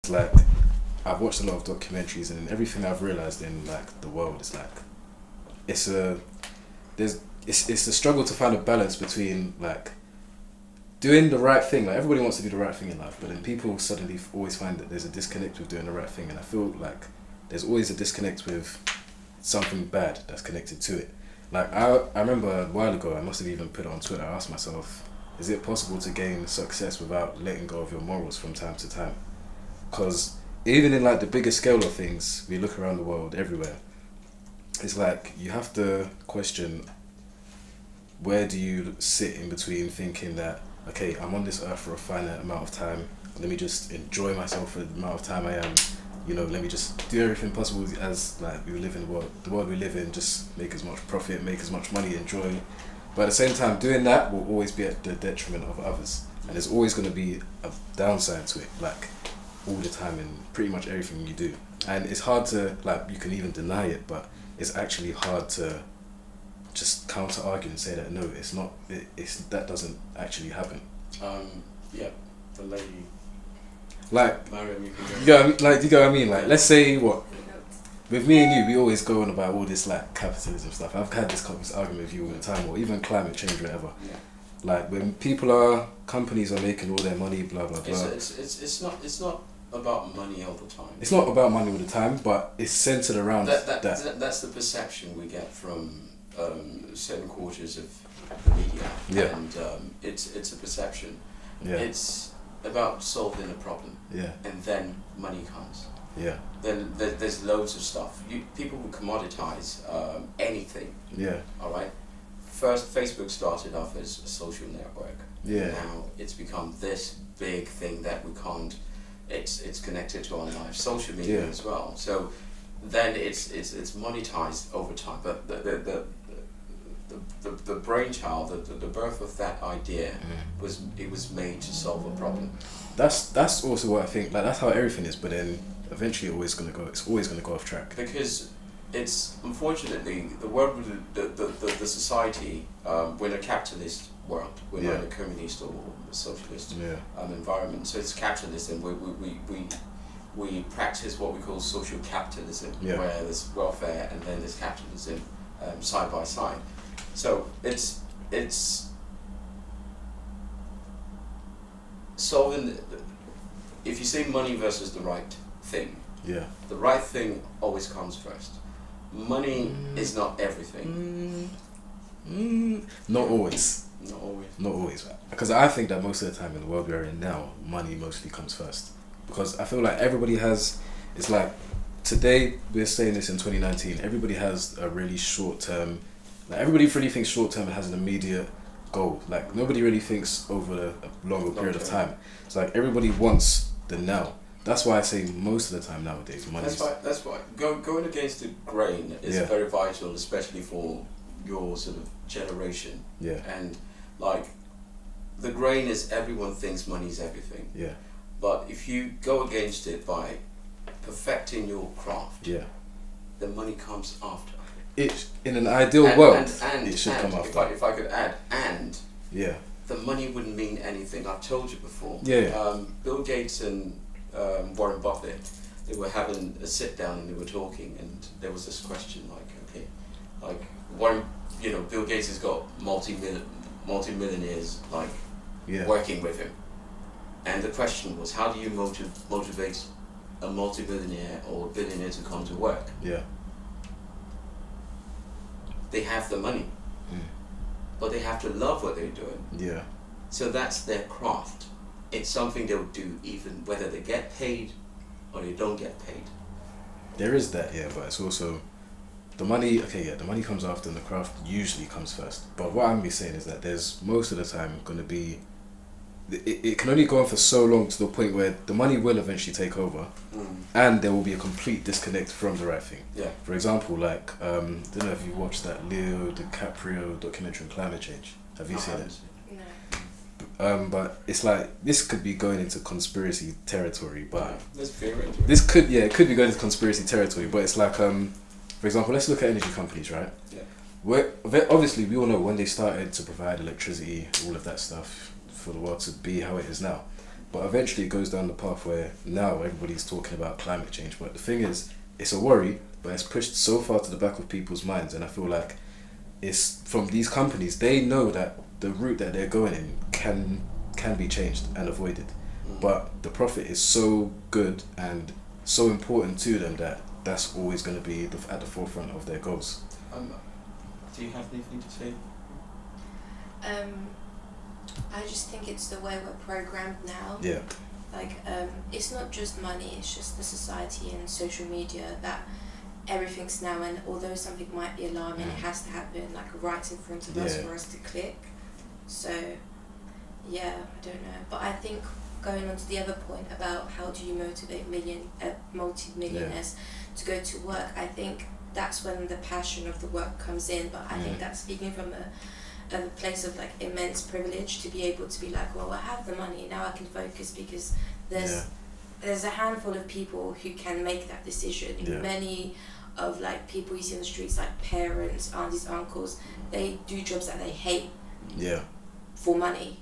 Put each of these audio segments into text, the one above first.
Like, I've watched a lot of documentaries, and everything I've realized in like the world is like, it's a struggle to find a balance between like doing the right thing. Like, everybody wants to do the right thing in life, but then people suddenly always find that there's a disconnect with doing the right thing, and I feel like there's always a disconnect with something bad that's connected to it. Like, I remember a while ago, I must have even put it on Twitter, I asked myself, is it possible to gain success without letting go of your morals from time to time? Because even in like the bigger scale of things, we look around the world everywhere, it's like you have to question, where do you sit in between thinking that, okay, I'm on this earth for a finite amount of time, let me just enjoy myself for the amount of time I am, you know, let me just do everything possible as like we live in the world we live in, just make as much profit, make as much money, enjoy. But at the same time, doing that will always be at the detriment of others, and there's always going to be a downside to it, like all the time in pretty much everything you do. And it's hard to, like, you can even deny it, but it's actually hard to just counter argue and say that no, it's not, that doesn't actually happen. Yeah, the lady, like, Mariam, you you get what I mean? Like, let's say what, with me and you, we always go on about all this like capitalism stuff. I've had this argument with you all the time, or even climate change, whatever. Yeah. Like, when companies are making all their money, blah blah blah. It's not about money all the time. It's not about money all the time, but it's centered around that. That's the perception we get from certain quarters of the media. Yeah. And it's a perception. Yeah. It's about solving a problem. Yeah. And then money comes. Yeah. Then there's loads of stuff. People will commoditize anything. Yeah. All right. First, Facebook started off as a social network. Yeah. Now it's become this big thing that we can't. It's connected to our lives. Social media as well. So then it's monetized over time. But the brainchild, the birth of that idea was made to solve a problem. That's also what I think. Like, that's how everything is. But then eventually, it's always gonna go off track. Because it's, unfortunately, the world, the society, we're in a capitalist world. We're not in a communist or socialist environment. So it's capitalist, and we practice what we call social capitalism, where there's welfare and then there's capitalism side by side. So it's solving. If you say money versus the right thing, the right thing always comes first. Money is not everything. Not always. Not always. Not always. Because I think that most of the time in the world we're in now, money mostly comes first. Because I feel like everybody has, it's like, today we're saying this in 2019, everybody has a really short term, like everybody really thinks short term and has an immediate goal. Like, nobody really thinks over a longer period of time. It's like everybody wants the now. That's why I say most of the time nowadays, money. That's why going against the grain is very vital, especially for your sort of generation. Yeah. And like, the grain is everyone thinks money is everything. Yeah. But if you go against it by perfecting your craft, then money comes after. It, in an ideal world, it should come after. If I could add, yeah, the money wouldn't mean anything. I've told you before. Yeah. Bill Gates and Warren Buffett, they were having a sit down and they were talking, and there was this question like, okay, like Warren, you know, Bill Gates has got multi-millionaires like working with him, and the question was, how do you motivate a multi-billionaire or a billionaire to come to work? Yeah. They have the money, but they have to love what they're doing. Yeah. So that's their craft. It's something they'll do even whether they get paid or they don't get paid. There is that, but it's also the money. Okay, the money comes after, and the craft usually comes first. But what I'm saying is that there's most of the time going to be. It can only go on for so long to the point where the money will eventually take over, and there will be a complete disconnect from the right thing. Yeah. For example, like I don't know if you watched that Leo DiCaprio documentary on climate change. Have you seen it? No. But it's like this could be going into conspiracy territory, but Let's veer into it. this could it could be going into conspiracy territory. But it's like for example, let's look at energy companies, right? Yeah. Where obviously we all know when they started to provide electricity, all of that stuff for the world to be how it is now. But eventually it goes down the path where now everybody's talking about climate change. But the thing is, it's a worry, but it's pushed so far to the back of people's minds, and I feel like it's from these companies. They know that the route that they're going in can be changed and avoided, but the profit is so good and so important to them that that's always going to be at the forefront of their goals. Do you have anything to say? I just think it's the way we're programmed now. Yeah. Like, it's not just money, it's just the society and social media that everything's now, and although something might be alarming, it has to happen like right in front of us for us to click. So, yeah, I don't know. But I think going on to the other point about how do you motivate multi-millionaires to go to work, I think that's when the passion of the work comes in. But I think that's speaking from a place of like immense privilege to be able to be like, well, I have the money, now I can focus, because there's a handful of people who can make that decision. Many of like people you see on the streets, like parents, aunties, uncles, they do jobs that they hate for money.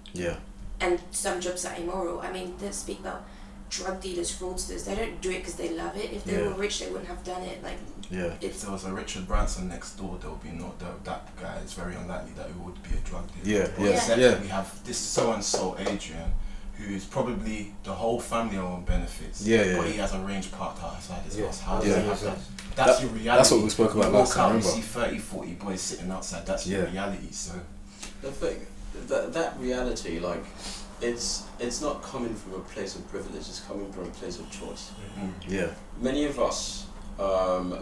And some jobs are immoral. I mean, let's speak about drug dealers, fraudsters. They don't do it because they love it. If they were rich, they wouldn't have done it. Like, if there was a Richard Branson next door, there would be that guy. It's very unlikely that he would be a drug dealer. We have this so and so Adrian, who is probably the whole family are on benefits. But he has a range parked outside his house. How does he have that? That's your reality. That's what we spoke about last time. You see 30, 40 boys sitting outside. That's your reality. So the thing, that reality, like, it's not coming from a place of privilege. It's coming from a place of choice. Many of us,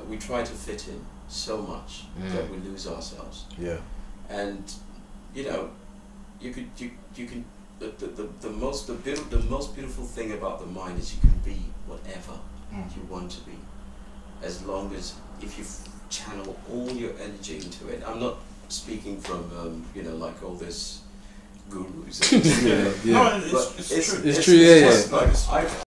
we try to fit in so much that we lose ourselves. And you know, you can. The most beautiful thing about the mind is you can be whatever you want to be, as long as if you channel all your energy into it. I'm not speaking from like all this gurus. No, it's true. It's true. Like,